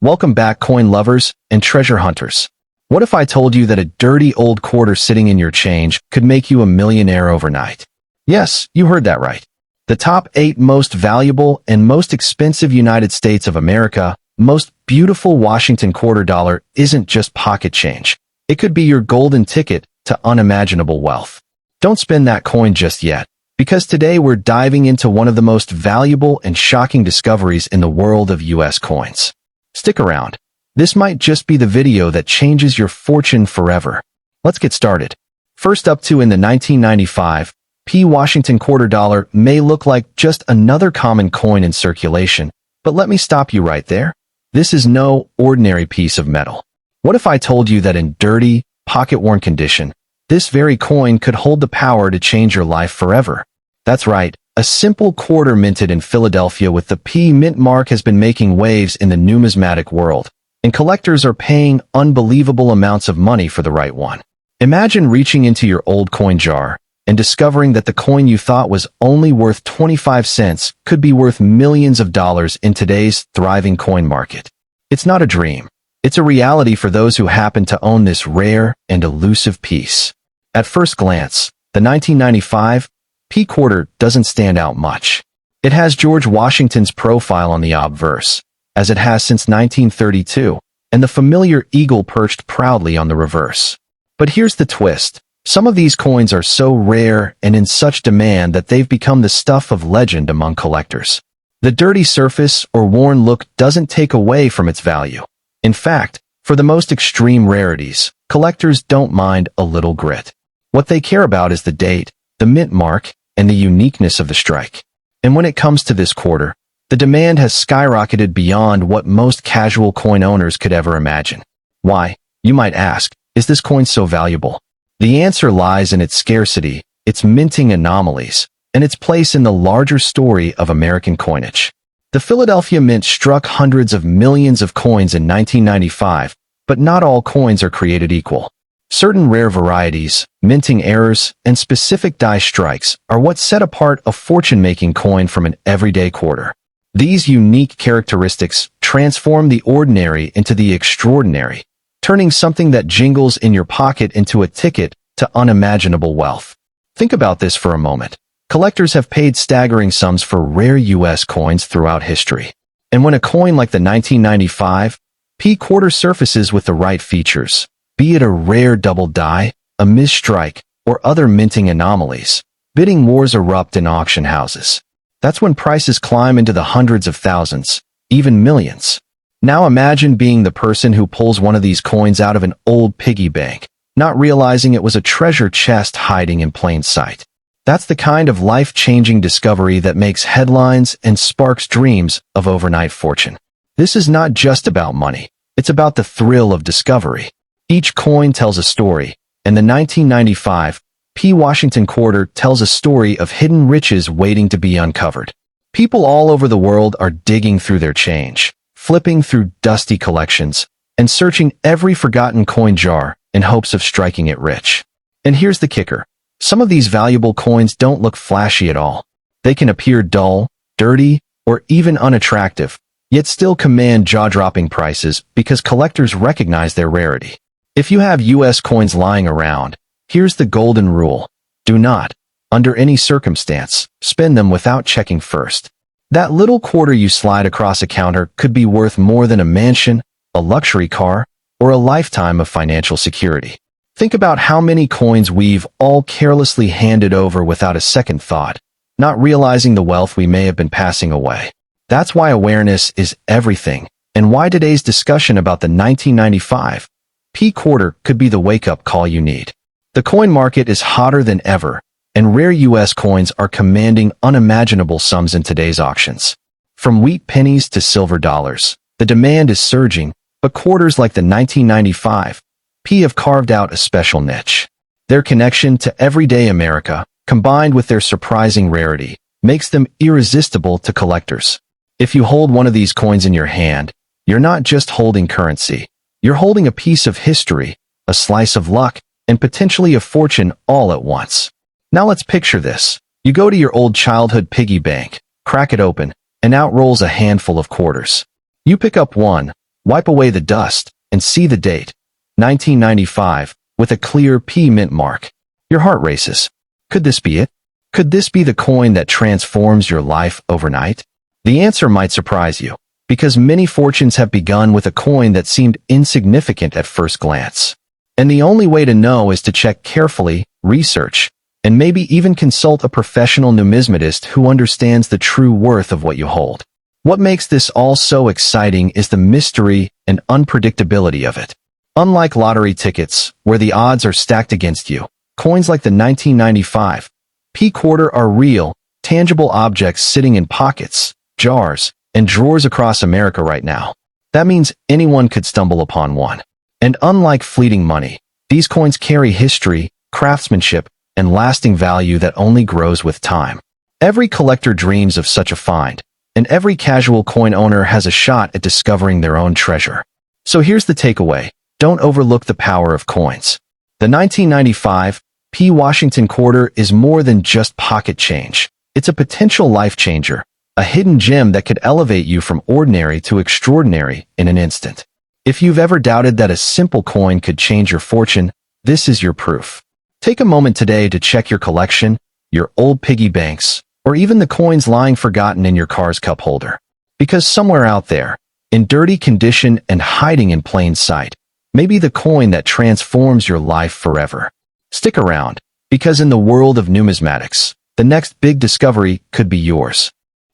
Welcome back, coin lovers and treasure hunters. What if I told you that a dirty old quarter sitting in your change could make you a millionaire overnight? Yes, you heard that right. The top 8 most valuable and most expensive United States of America, most beautiful Washington quarter dollar isn't just pocket change. It could be your golden ticket to unimaginable wealth. Don't spend that coin just yet, because today we're diving into one of the most valuable and shocking discoveries in the world of US coins. Stick around. This might just be the video that changes your fortune forever. Let's get started. First up, in the 1995, Washington quarter dollar may look like just another common coin in circulation, but let me stop you right there. This is no ordinary piece of metal. What if I told you that in dirty, pocket-worn condition, this very coin could hold the power to change your life forever? That's right. A simple quarter minted in Philadelphia with the P mint mark has been making waves in the numismatic world, and collectors are paying unbelievable amounts of money for the right one. Imagine reaching into your old coin jar and discovering that the coin you thought was only worth 25 cents could be worth millions of dollars in today's thriving coin market. It's not a dream. It's a reality for those who happen to own this rare and elusive piece. At first glance, the 1995 P quarter doesn't stand out much. It has George Washington's profile on the obverse, as it has since 1932, and the familiar eagle perched proudly on the reverse. But here's the twist. Some of these coins are so rare and in such demand that they've become the stuff of legend among collectors. The dirty surface or worn look doesn't take away from its value. In fact, for the most extreme rarities, collectors don't mind a little grit. What they care about is the date, the mint mark, and the uniqueness of the strike. And when it comes to this quarter, the demand has skyrocketed beyond what most casual coin owners could ever imagine. Why, you might ask, is this coin so valuable? The answer lies in its scarcity, its minting anomalies, and its place in the larger story of American coinage. The Philadelphia Mint struck hundreds of millions of coins in 1995, but not all coins are created equal. Certain rare varieties, minting errors, and specific die strikes are what set apart a fortune-making coin from an everyday quarter. These unique characteristics transform the ordinary into the extraordinary, turning something that jingles in your pocket into a ticket to unimaginable wealth. Think about this for a moment. Collectors have paid staggering sums for rare U.S. coins throughout history. And when a coin like the 1995 P quarter surfaces with the right features, be it a rare double die, a misstrike, or other minting anomalies, bidding wars erupt in auction houses. That's when prices climb into the hundreds of thousands, even millions. Now imagine being the person who pulls one of these coins out of an old piggy bank, not realizing it was a treasure chest hiding in plain sight. That's the kind of life-changing discovery that makes headlines and sparks dreams of overnight fortune. This is not just about money. It's about the thrill of discovery. Each coin tells a story, and the 1995 P Washington quarter tells a story of hidden riches waiting to be uncovered. People all over the world are digging through their change, flipping through dusty collections, and searching every forgotten coin jar in hopes of striking it rich. And here's the kicker. Some of these valuable coins don't look flashy at all. They can appear dull, dirty, or even unattractive, yet still command jaw-dropping prices because collectors recognize their rarity. If you have U.S. coins lying around, here's the golden rule. Do not, under any circumstance, spend them without checking first. That little quarter you slide across a counter could be worth more than a mansion, a luxury car, or a lifetime of financial security. Think about how many coins we've all carelessly handed over without a second thought, not realizing the wealth we may have been passing away. That's why awareness is everything, and why today's discussion about the 1995 P quarter could be the wake-up call you need. The coin market is hotter than ever, and rare U.S. coins are commanding unimaginable sums in today's auctions. From wheat pennies to silver dollars, the demand is surging, but quarters like the 1995 P have carved out a special niche. Their connection to everyday America, combined with their surprising rarity, makes them irresistible to collectors. If you hold one of these coins in your hand, you're not just holding currency. You're holding a piece of history, a slice of luck, and potentially a fortune all at once. Now let's picture this. You go to your old childhood piggy bank, crack it open, and out rolls a handful of quarters. You pick up one, Wipe away the dust and see the date, 1995, with a clear P mint mark. Your heart races. Could this be it? Could this be the coin that transforms your life overnight? The answer might surprise you, because many fortunes have begun with a coin that seemed insignificant at first glance. And the only way to know is to check carefully, research, and maybe even consult a professional numismatist who understands the true worth of what you hold. What makes this all so exciting is the mystery and unpredictability of it. Unlike lottery tickets, where the odds are stacked against you, coins like the 1995 P quarter are real, tangible objects sitting in pockets, jars, and drawers across America right now. That means anyone could stumble upon one. And unlike fleeting money, these coins carry history, craftsmanship, and lasting value that only grows with time. Every collector dreams of such a find, and every casual coin owner has a shot at discovering their own treasure. So here's the takeaway. Don't overlook the power of coins. The 1995 P Washington quarter is more than just pocket change. It's a potential life changer, a hidden gem that could elevate you from ordinary to extraordinary in an instant. If you've ever doubted that a simple coin could change your fortune, this is your proof. Take a moment today to check your collection, your old piggy banks, or even the coins lying forgotten in your car's cup holder. Because somewhere out there, in dirty condition and hiding in plain sight, may be the coin that transforms your life forever. Stick around, because in the world of numismatics, the next big discovery could be yours.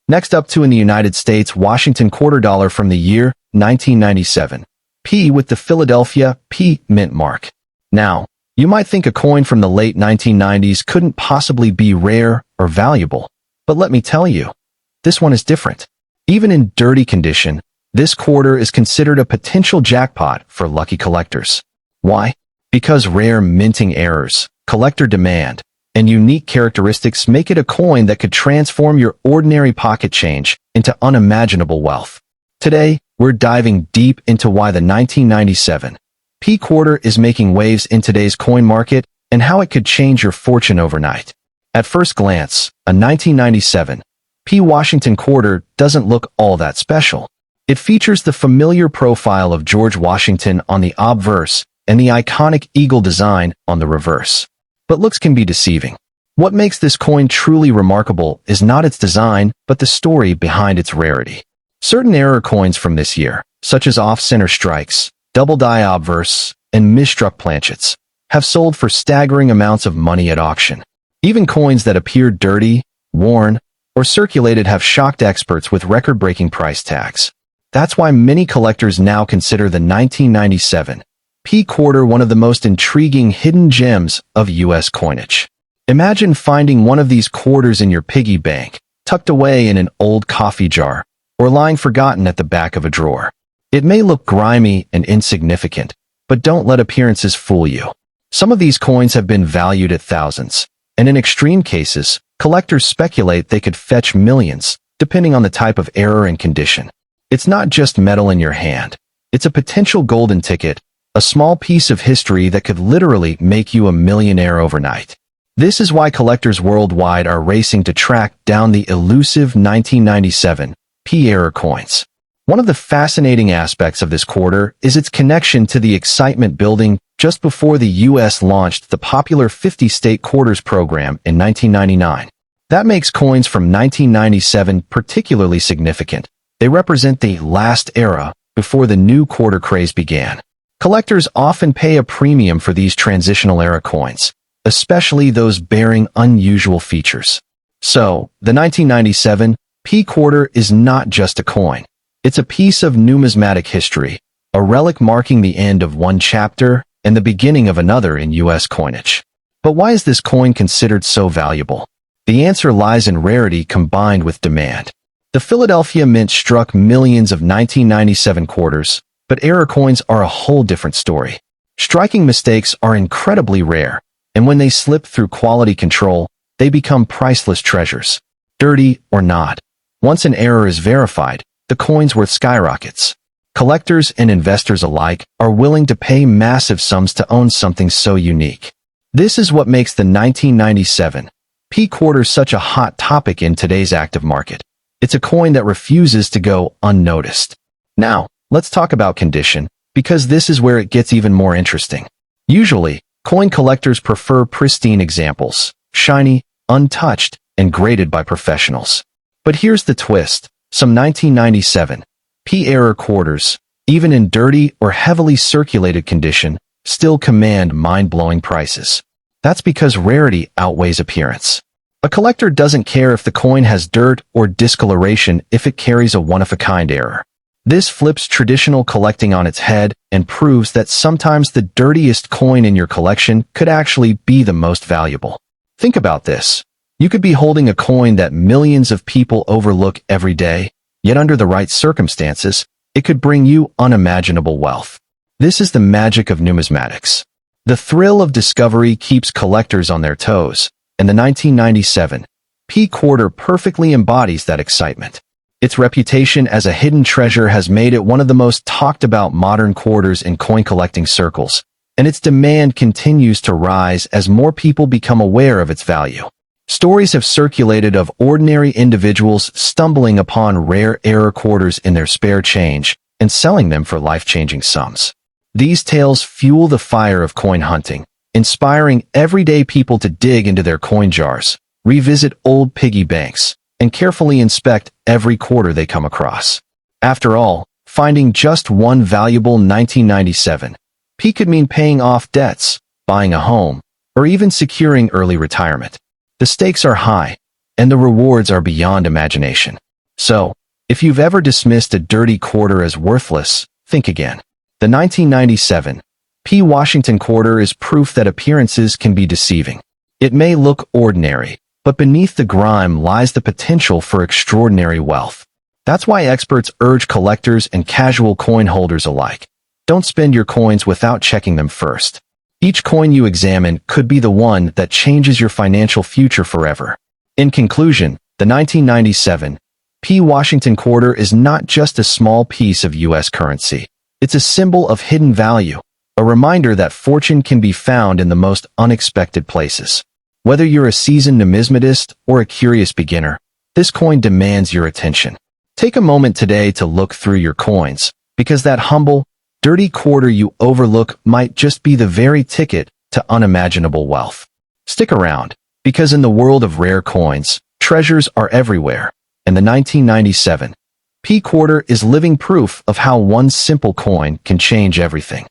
Next up in the United States, Washington quarter dollar from the year 1997. P with the Philadelphia P mint mark. Now, you might think a coin from the late 1990s couldn't possibly be rare or valuable. But let me tell you, this one is different. Even in dirty condition, this quarter is considered a potential jackpot for lucky collectors. Why? Because rare minting errors, collector demand, and unique characteristics make it a coin that could transform your ordinary pocket change into unimaginable wealth. Today, we're diving deep into why the 1997 P quarter is making waves in today's coin market and how it could change your fortune overnight. At first glance, a 1997 P Washington quarter doesn't look all that special. It features the familiar profile of George Washington on the obverse and the iconic eagle design on the reverse. But looks can be deceiving. What makes this coin truly remarkable is not its design, but the story behind its rarity. Certain error coins from this year, such as off-center strikes, double-die obverse, and misstruck planchets, have sold for staggering amounts of money at auction. Even coins that appear dirty, worn, or circulated have shocked experts with record-breaking price tags. That's why many collectors now consider the 1997 P quarter one of the most intriguing hidden gems of U.S. coinage. Imagine finding one of these quarters in your piggy bank, tucked away in an old coffee jar, or lying forgotten at the back of a drawer. It may look grimy and insignificant, but don't let appearances fool you. Some of these coins have been valued at thousands, and in extreme cases, collectors speculate they could fetch millions, depending on the type of error and condition. It's not just metal in your hand. It's a potential golden ticket, a small piece of history that could literally make you a millionaire overnight. This is why collectors worldwide are racing to track down the elusive 1997 P error coins. One of the fascinating aspects of this quarter is its connection to the excitement building just before the U.S. launched the popular 50-state quarters program in 1999. That makes coins from 1997 particularly significant. They represent the last era before the new quarter craze began. Collectors often pay a premium for these transitional era coins, especially those bearing unusual features. So, the 1997 P quarter is not just a coin. It's a piece of numismatic history, a relic marking the end of one chapter and the beginning of another in U.S. coinage. But why is this coin considered so valuable? The answer lies in rarity combined with demand. The Philadelphia Mint struck millions of 1997 quarters, but error coins are a whole different story. Striking mistakes are incredibly rare, and when they slip through quality control, they become priceless treasures. Dirty or not, once an error is verified, the coin's worth skyrockets. Collectors and investors alike are willing to pay massive sums to own something so unique. This is what makes the 1997 P quarter such a hot topic in today's active market. It's a coin that refuses to go unnoticed. Now, Let's talk about condition, because this is where it gets even more interesting. Usually, coin collectors prefer pristine examples, shiny, untouched, and graded by professionals. But here's the twist. Some 1997 P-era quarters, even in dirty or heavily circulated condition, still command mind-blowing prices. That's because rarity outweighs appearance. A collector doesn't care if the coin has dirt or discoloration if it carries a one-of-a-kind error. This flips traditional collecting on its head and proves that sometimes the dirtiest coin in your collection could actually be the most valuable. Think about this. You could be holding a coin that millions of people overlook every day, yet under the right circumstances, it could bring you unimaginable wealth. This is the magic of numismatics. The thrill of discovery keeps collectors on their toes, and the 1997 P quarter perfectly embodies that excitement. Its reputation as a hidden treasure has made it one of the most talked about modern quarters in coin collecting circles, and its demand continues to rise as more people become aware of its value. Stories have circulated of ordinary individuals stumbling upon rare error quarters in their spare change and selling them for life-changing sums. These tales fuel the fire of coin hunting, inspiring everyday people to dig into their coin jars, revisit old piggy banks, and carefully inspect every quarter they come across. After all, finding just one valuable 1997 P could mean paying off debts, buying a home, or even securing early retirement. The stakes are high, and the rewards are beyond imagination. So, if you've ever dismissed a dirty quarter as worthless, think again. The 1997 P Washington quarter is proof that appearances can be deceiving. It may look ordinary, but beneath the grime lies the potential for extraordinary wealth. That's why experts urge collectors and casual coin holders alike. Don't spend your coins without checking them first. Each coin you examine could be the one that changes your financial future forever. In conclusion, the 1997 P Washington quarter is not just a small piece of U.S. currency. It's a symbol of hidden value, a reminder that fortune can be found in the most unexpected places. Whether you're a seasoned numismatist or a curious beginner, this coin demands your attention. Take a moment today to look through your coins, because that humble, dirty quarter you overlook might just be the very ticket to unimaginable wealth. Stick around, because in the world of rare coins, treasures are everywhere, and the 1997 P quarter is living proof of how one simple coin can change everything.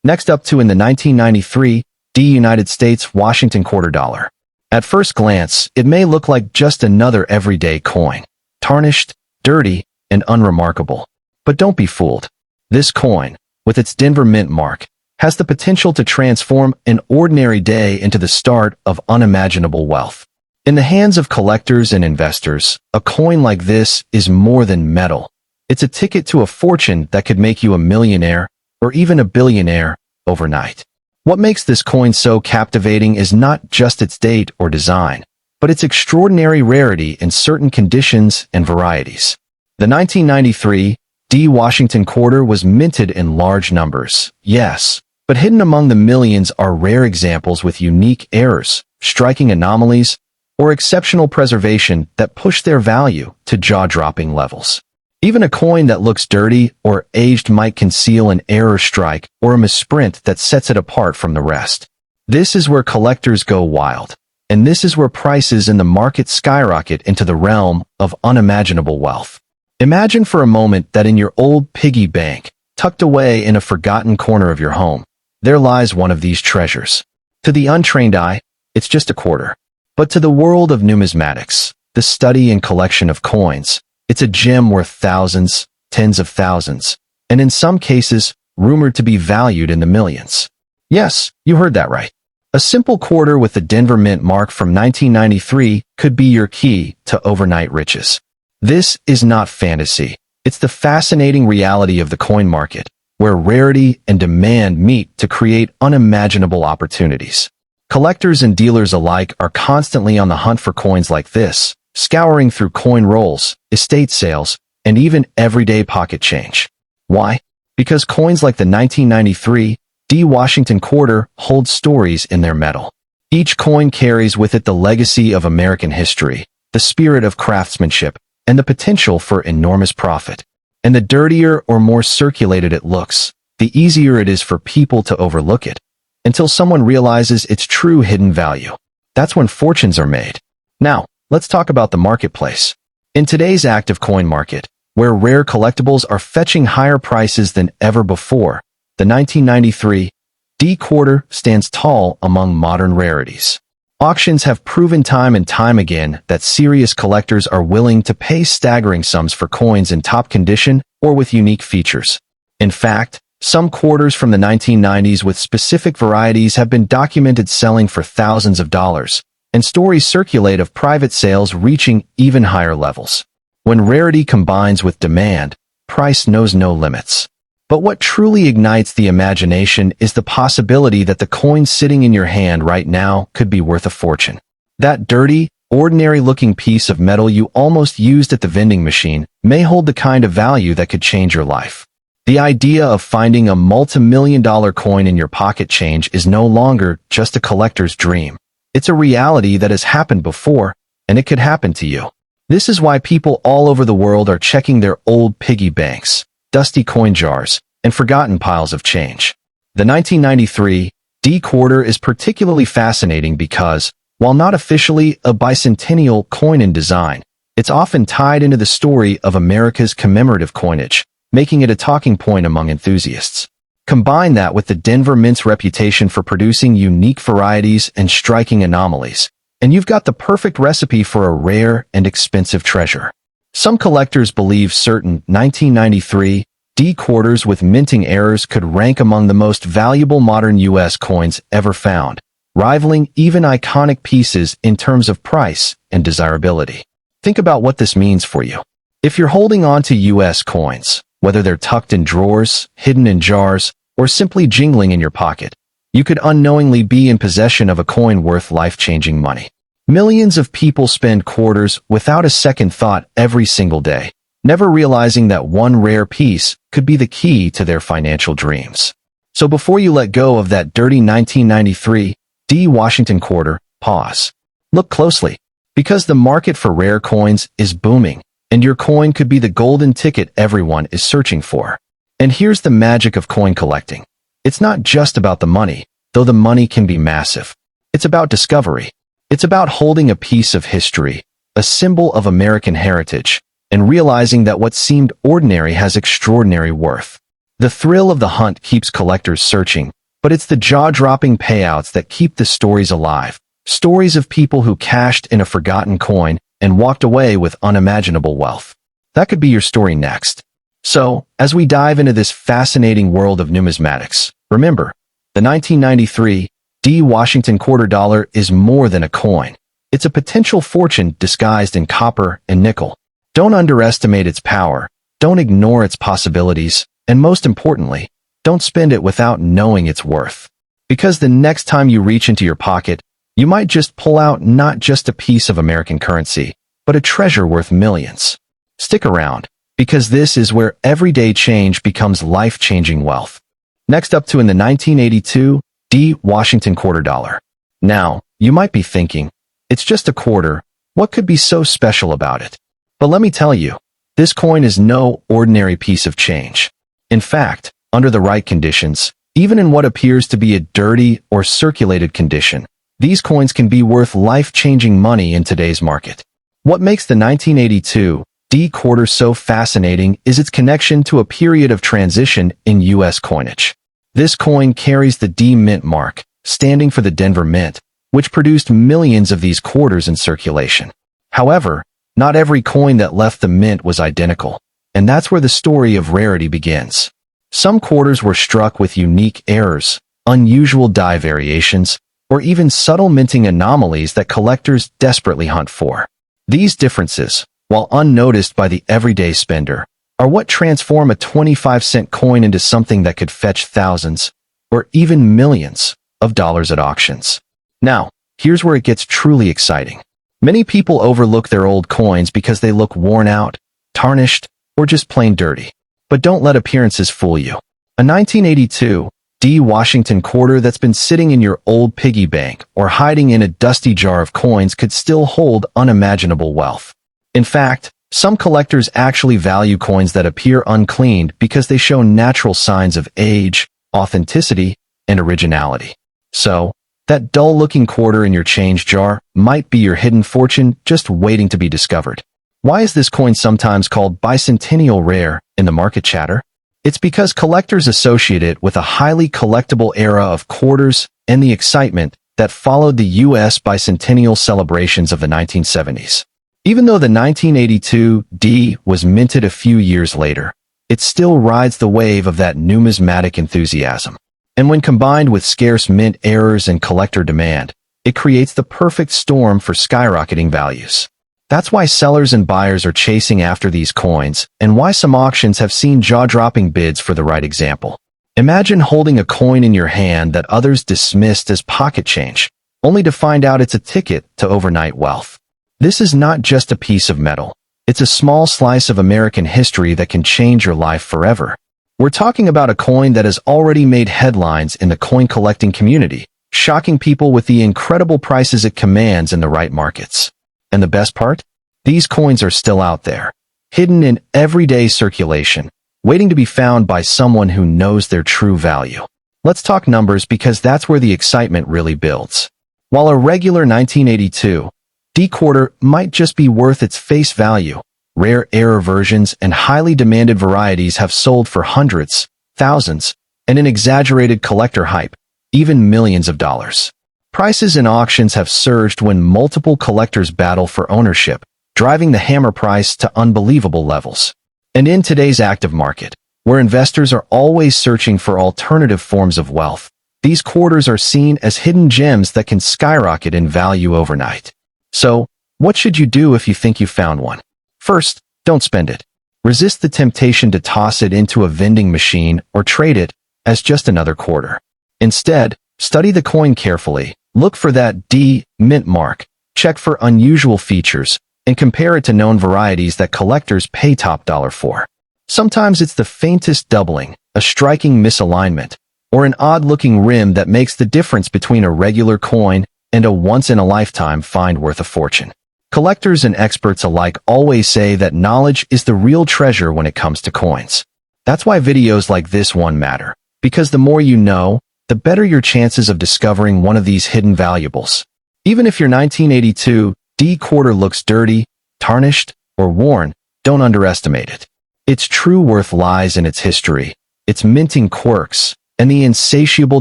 Next up in the 1993 D United States Washington quarter dollar. At first glance, it may look like just another everyday coin, tarnished, dirty, and unremarkable. But don't be fooled. This coin, with its Denver Mint mark, has the potential to transform an ordinary day into the start of unimaginable wealth. In the hands of collectors and investors, a coin like this is more than metal. It's a ticket to a fortune that could make you a millionaire, or even a billionaire, overnight. What makes this coin so captivating is not just its date or design, but its extraordinary rarity in certain conditions and varieties. The 1993 D Washington quarter was minted in large numbers, yes, but hidden among the millions are rare examples with unique errors, striking anomalies, or exceptional preservation that push their value to jaw-dropping levels. Even a coin that looks dirty or aged might conceal an error strike or a misprint that sets it apart from the rest. This is where collectors go wild, and this is where prices in the market skyrocket into the realm of unimaginable wealth. Imagine for a moment that in your old piggy bank, tucked away in a forgotten corner of your home, there lies one of these treasures. To the untrained eye, it's just a quarter. But to the world of numismatics, the study and collection of coins, it's a gem worth thousands, tens of thousands, and in some cases, rumored to be valued in the millions. Yes, you heard that right. A simple quarter with the Denver Mint mark from 1993 could be your key to overnight riches. This is not fantasy. It's the fascinating reality of the coin market, where rarity and demand meet to create unimaginable opportunities. Collectors and dealers alike are constantly on the hunt for coins like this, scouring through coin rolls, estate sales, and even everyday pocket change. Why? Because coins like the 1993 D Washington quarter hold stories in their metal. Each coin carries with it the legacy of American history, the spirit of craftsmanship, and the potential for enormous profit. And the dirtier or more circulated it looks, the easier it is for people to overlook it, until someone realizes its true hidden value. That's when fortunes are made. Now, let's talk about the marketplace. In today's active coin market, where rare collectibles are fetching higher prices than ever before, the 1993 D quarter stands tall among modern rarities. Auctions have proven time and time again that serious collectors are willing to pay staggering sums for coins in top condition or with unique features. In fact, some quarters from the 1990s with specific varieties have been documented selling for thousands of dollars, and stories circulate of private sales reaching even higher levels. When rarity combines with demand, price knows no limits. But what truly ignites the imagination is the possibility that the coin sitting in your hand right now could be worth a fortune. That dirty, ordinary-looking piece of metal you almost used at the vending machine may hold the kind of value that could change your life. The idea of finding a multi-million-dollar coin in your pocket change is no longer just a collector's dream. It's a reality that has happened before, and it could happen to you. This is why people all over the world are checking their old piggy banks, dusty coin jars, and forgotten piles of change. The 1993 D quarter is particularly fascinating because, while not officially a bicentennial coin in design, it's often tied into the story of America's commemorative coinage, making it a talking point among enthusiasts. Combine that with the Denver Mint's reputation for producing unique varieties and striking anomalies, and you've got the perfect recipe for a rare and expensive treasure. Some collectors believe certain 1993 D quarters with minting errors could rank among the most valuable modern U.S. coins ever found, rivaling even iconic pieces in terms of price and desirability. Think about what this means for you. If you're holding on to U.S. coins, whether they're tucked in drawers, hidden in jars, or simply jingling in your pocket, you could unknowingly be in possession of a coin worth life-changing money. Millions of people spend quarters without a second thought every single day, never realizing that one rare piece could be the key to their financial dreams. So before you let go of that dirty 1993 D Washington quarter, pause. Look closely, because the market for rare coins is booming, and your coin could be the golden ticket everyone is searching for. And here's the magic of coin collecting. It's not just about the money, though the money can be massive. It's about discovery. It's about holding a piece of history, a symbol of American heritage, and realizing that what seemed ordinary has extraordinary worth. The thrill of the hunt keeps collectors searching, but it's the jaw-dropping payouts that keep the stories alive. Stories of people who cashed in a forgotten coin and walked away with unimaginable wealth. That could be your story next. So, as we dive into this fascinating world of numismatics, remember, the 1993 D Washington quarter dollar is more than a coin. It's a potential fortune disguised in copper and nickel. Don't underestimate its power, don't ignore its possibilities, and most importantly, don't spend it without knowing its worth. Because the next time you reach into your pocket, you might just pull out not just a piece of American currency, but a treasure worth millions. Stick around, because this is where everyday change becomes life-changing wealth. Next up in the 1982 D Washington quarter dollar. Now, you might be thinking, it's just a quarter, what could be so special about it? But let me tell you, this coin is no ordinary piece of change. In fact, under the right conditions, even in what appears to be a dirty or circulated condition, these coins can be worth life-changing money in today's market. What makes the 1982 D quarter so fascinating is its connection to a period of transition in U.S. coinage. This coin carries the D Mint mark, standing for the Denver Mint, which produced millions of these quarters in circulation. However, not every coin that left the mint was identical, and that's where the story of rarity begins. Some quarters were struck with unique errors, unusual die variations, or even subtle minting anomalies that collectors desperately hunt for. These differences, while unnoticed by the everyday spender, are what transform a 25-cent coin into something that could fetch thousands, or even millions, of dollars at auctions. Now, here's where it gets truly exciting. Many people overlook their old coins because they look worn out, tarnished, or just plain dirty. But don't let appearances fool you. A 1982 D Washington quarter that's been sitting in your old piggy bank or hiding in a dusty jar of coins could still hold unimaginable wealth. In fact, Some collectors actually value coins that appear uncleaned because they show natural signs of age, authenticity, and originality. So, that dull-looking quarter in your change jar might be your hidden fortune just waiting to be discovered. Why is this coin sometimes called bicentennial rare in the market chatter? It's because collectors associate it with a highly collectible era of quarters and the excitement that followed the U.S. bicentennial celebrations of the 1970s. Even though the 1982 D was minted a few years later, it still rides the wave of that numismatic enthusiasm. And when combined with scarce mint errors and collector demand, it creates the perfect storm for skyrocketing values. That's why sellers and buyers are chasing after these coins, and why some auctions have seen jaw-dropping bids for the right example. Imagine holding a coin in your hand that others dismissed as pocket change, only to find out it's a ticket to overnight wealth. This is not just a piece of metal. It's a small slice of American history that can change your life forever. We're talking about a coin that has already made headlines in the coin collecting community, shocking people with the incredible prices it commands in the right markets. And the best part? These coins are still out there, hidden in everyday circulation, waiting to be found by someone who knows their true value. Let's talk numbers because that's where the excitement really builds. While a regular 1982 D quarter might just be worth its face value, rare error versions and highly demanded varieties have sold for hundreds, thousands, and an exaggerated collector hype, even millions of dollars. Prices in auctions have surged when multiple collectors battle for ownership, driving the hammer price to unbelievable levels. And in today's active market, where investors are always searching for alternative forms of wealth, these quarters are seen as hidden gems that can skyrocket in value overnight. So, what should you do if you think you found one? First, don't spend it. Resist the temptation to toss it into a vending machine or trade it as just another quarter. Instead, study the coin carefully, look for that D mint mark, check for unusual features, and compare it to known varieties that collectors pay top dollar for. Sometimes it's the faintest doubling, a striking misalignment, or an odd-looking rim that makes the difference between a regular coin and a once-in-a-lifetime find worth a fortune. Collectors and experts alike always say that knowledge is the real treasure when it comes to coins. That's why videos like this one matter, because the more you know, the better your chances of discovering one of these hidden valuables. Even if your 1982 D quarter looks dirty, tarnished, or worn, don't underestimate it. Its true worth lies in its history, its minting quirks, and the insatiable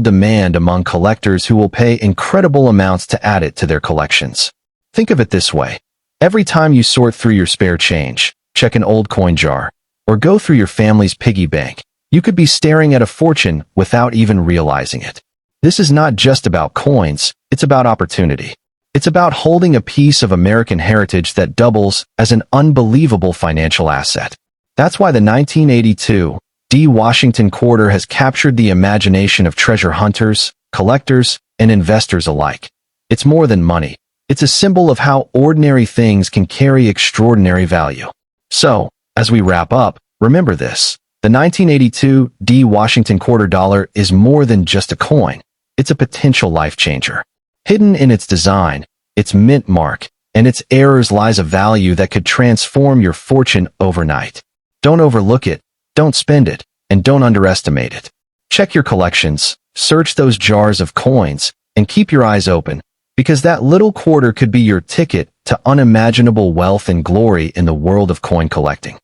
demand among collectors who will pay incredible amounts to add it to their collections. Think of it this way. Every time you sort through your spare change, check an old coin jar, or go through your family's piggy bank, you could be staring at a fortune without even realizing it. This is not just about coins, it's about opportunity. It's about holding a piece of American heritage that doubles as an unbelievable financial asset. That's why the 1982 D Washington quarter has captured the imagination of treasure hunters, collectors, and investors alike. It's more than money. It's a symbol of how ordinary things can carry extraordinary value. So, as we wrap up, remember this. The 1982 D Washington quarter dollar is more than just a coin. It's a potential life changer. Hidden in its design, its mint mark, and its errors lies a value that could transform your fortune overnight. Don't overlook it. Don't spend it, and don't underestimate it. Check your collections, search those jars of coins, and keep your eyes open, because that little quarter could be your ticket to unimaginable wealth and glory in the world of coin collecting.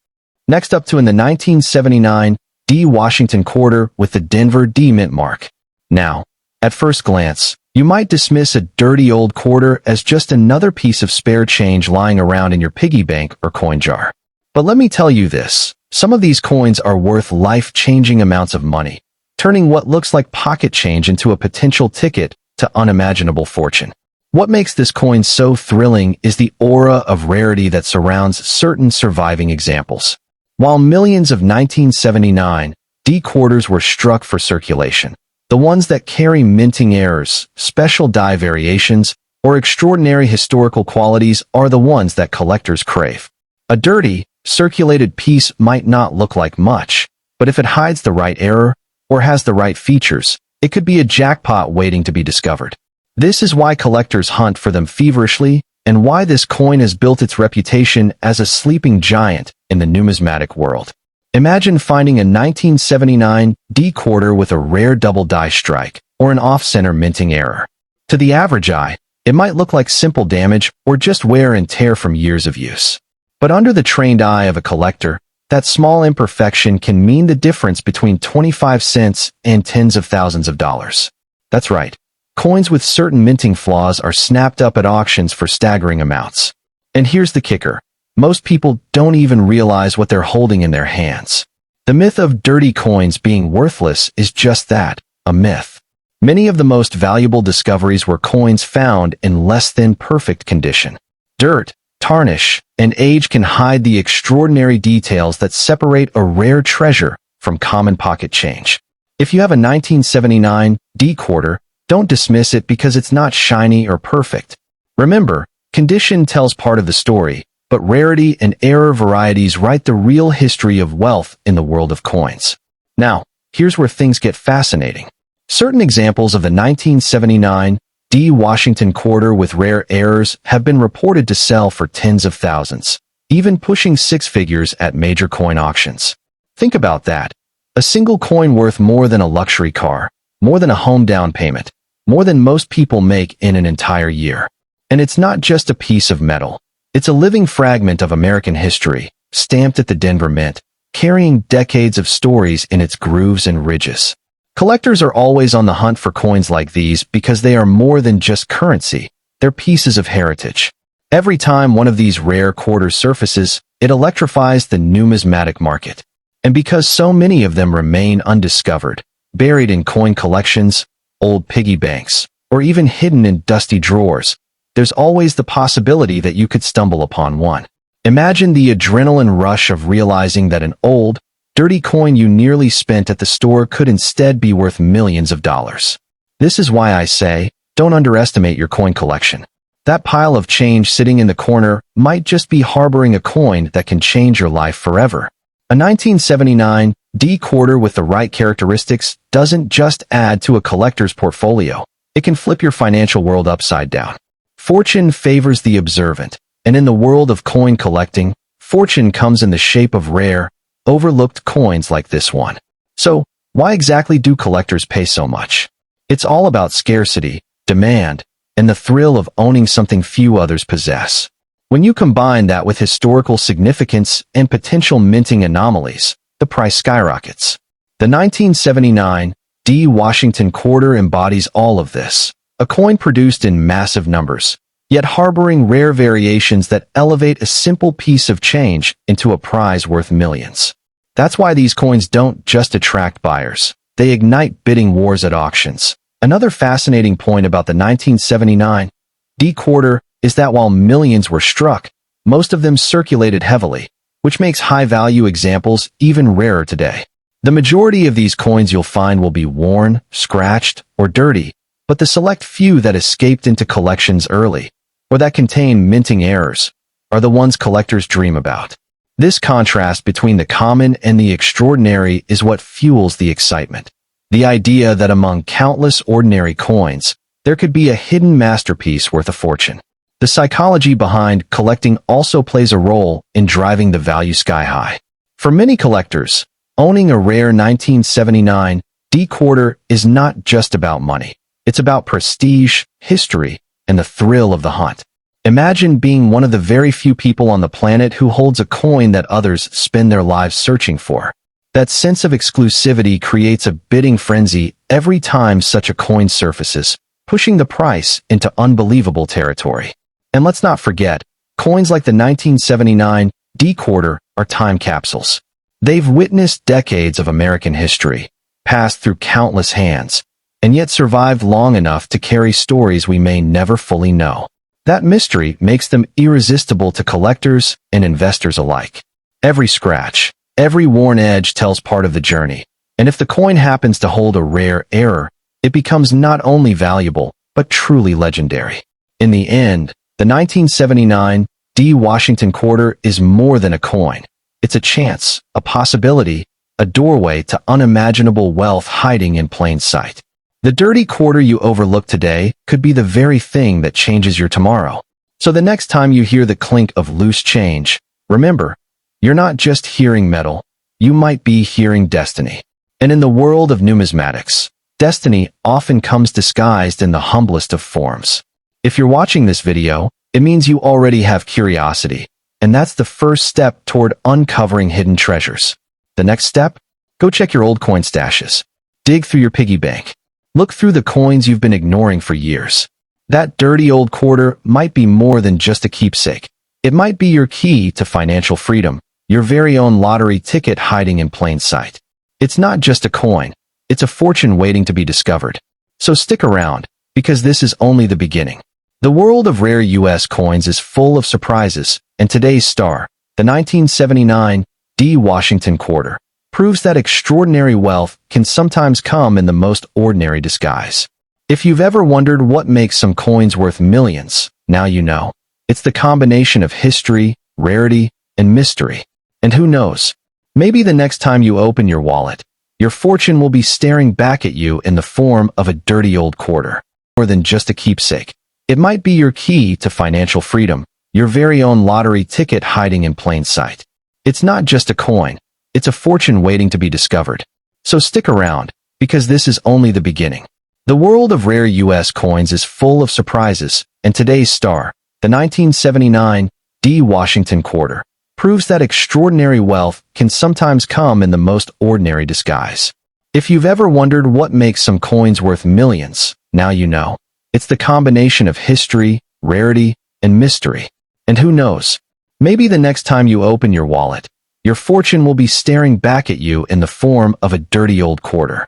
Next up to in the 1979 D Washington quarter with the Denver D mint mark. Now, at first glance, you might dismiss a dirty old quarter as just another piece of spare change lying around in your piggy bank or coin jar. But let me tell you this. Some of these coins are worth life-changing amounts of money, turning what looks like pocket change into a potential ticket to unimaginable fortune. What makes this coin so thrilling is the aura of rarity that surrounds certain surviving examples. While millions of 1979 D quarters were struck for circulation, the ones that carry minting errors, special die variations, or extraordinary historical qualities are the ones that collectors crave. A dirty, circulated piece might not look like much, but if it hides the right error or has the right features, it could be a jackpot waiting to be discovered. This is why collectors hunt for them feverishly, and why this coin has built its reputation as a sleeping giant in the numismatic world. Imagine finding a 1979 D quarter with a rare double die strike or an off-center minting error. To the average eye, it might look like simple damage or just wear and tear from years of use. But under the trained eye of a collector, that small imperfection can mean the difference between 25 cents and tens of thousands of dollars. That's right. Coins with certain minting flaws are snapped up at auctions for staggering amounts. And here's the kicker. Most people don't even realize what they're holding in their hands. The myth of dirty coins being worthless is just that, a myth. Many of the most valuable discoveries were coins found in less than perfect condition. Dirt, tarnish, and age can hide the extraordinary details that separate a rare treasure from common pocket change. If you have a 1979 D quarter, don't dismiss it because it's not shiny or perfect. Remember, condition tells part of the story, but rarity and error varieties write the real history of wealth in the world of coins. Now, here's where things get fascinating. Certain examples of the 1979 D Washington quarter with rare errors have been reported to sell for tens of thousands, even pushing six figures at major coin auctions. Think about that. A single coin worth more than a luxury car, more than a home down payment, more than most people make in an entire year. And it's not just a piece of metal. It's a living fragment of American history, stamped at the Denver Mint, carrying decades of stories in its grooves and ridges. Collectors are always on the hunt for coins like these because they are more than just currency, they're pieces of heritage. Every time one of these rare quarters surfaces, it electrifies the numismatic market. And because so many of them remain undiscovered, buried in coin collections, old piggy banks, or even hidden in dusty drawers, there's always the possibility that you could stumble upon one. Imagine the adrenaline rush of realizing that an old, dirty coin you nearly spent at the store could instead be worth millions of dollars. This is why I say, don't underestimate your coin collection. That pile of change sitting in the corner might just be harboring a coin that can change your life forever. A 1979 D quarter with the right characteristics doesn't just add to a collector's portfolio. It can flip your financial world upside down. Fortune favors the observant, and in the world of coin collecting, fortune comes in the shape of rare, overlooked coins like this one. So, why exactly do collectors pay so much? It's all about scarcity, demand, and the thrill of owning something few others possess. When you combine that with historical significance and potential minting anomalies, the price skyrockets. The 1979 D Washington quarter embodies all of this, a coin produced in massive numbers, yet harboring rare variations that elevate a simple piece of change into a prize worth millions. That's why these coins don't just attract buyers, they ignite bidding wars at auctions. Another fascinating point about the 1979 D quarter is that while millions were struck, most of them circulated heavily, which makes high-value examples even rarer today. The majority of these coins you'll find will be worn, scratched, or dirty, but the select few that escaped into collections early, or that contain minting errors, are the ones collectors dream about. This contrast between the common and the extraordinary is what fuels the excitement. The idea that among countless ordinary coins, there could be a hidden masterpiece worth a fortune. The psychology behind collecting also plays a role in driving the value sky high. For many collectors, owning a rare 1979 D quarter is not just about money. It's about prestige, history, and the thrill of the hunt. Imagine being one of the very few people on the planet who holds a coin that others spend their lives searching for. That sense of exclusivity creates a bidding frenzy every time such a coin surfaces, pushing the price into unbelievable territory. And let's not forget, coins like the 1979 D quarter are time capsules. They've witnessed decades of American history, passed through countless hands, and yet survived long enough to carry stories we may never fully know. That mystery makes them irresistible to collectors and investors alike. Every scratch, every worn edge tells part of the journey, and if the coin happens to hold a rare error, it becomes not only valuable, but truly legendary. In the end, the 1979 D Washington quarter is more than a coin. It's a chance, a possibility, a doorway to unimaginable wealth hiding in plain sight. The dirty quarter you overlook today could be the very thing that changes your tomorrow. So the next time you hear the clink of loose change, remember, you're not just hearing metal, you might be hearing destiny. And in the world of numismatics, destiny often comes disguised in the humblest of forms. If you're watching this video, it means you already have curiosity, and that's the first step toward uncovering hidden treasures. The next step? Go check your old coin stashes. Dig through your piggy bank. Look through the coins you've been ignoring for years. That dirty old quarter might be more than just a keepsake. It might be your key to financial freedom, your very own lottery ticket hiding in plain sight. It's not just a coin, it's a fortune waiting to be discovered. So stick around, because this is only the beginning. The world of rare US coins is full of surprises, and today's star, the 1979 D Washington quarter, proves that extraordinary wealth can sometimes come in the most ordinary disguise. If you've ever wondered what makes some coins worth millions, now you know. It's the combination of history, rarity, and mystery. And who knows? Maybe the next time you open your wallet, your fortune will be staring back at you in the form of a dirty old quarter. More than just a keepsake. It might be your key to financial freedom, your very own lottery ticket hiding in plain sight. It's not just a coin, it's a fortune waiting to be discovered. So stick around, because this is only the beginning. The world of rare US coins is full of surprises, and today's star, the 1979 D Washington quarter, proves that extraordinary wealth can sometimes come in the most ordinary disguise. If you've ever wondered what makes some coins worth millions, now you know. It's the combination of history, rarity, and mystery. And who knows? Maybe the next time you open your wallet, your fortune will be staring back at you in the form of a dirty old quarter.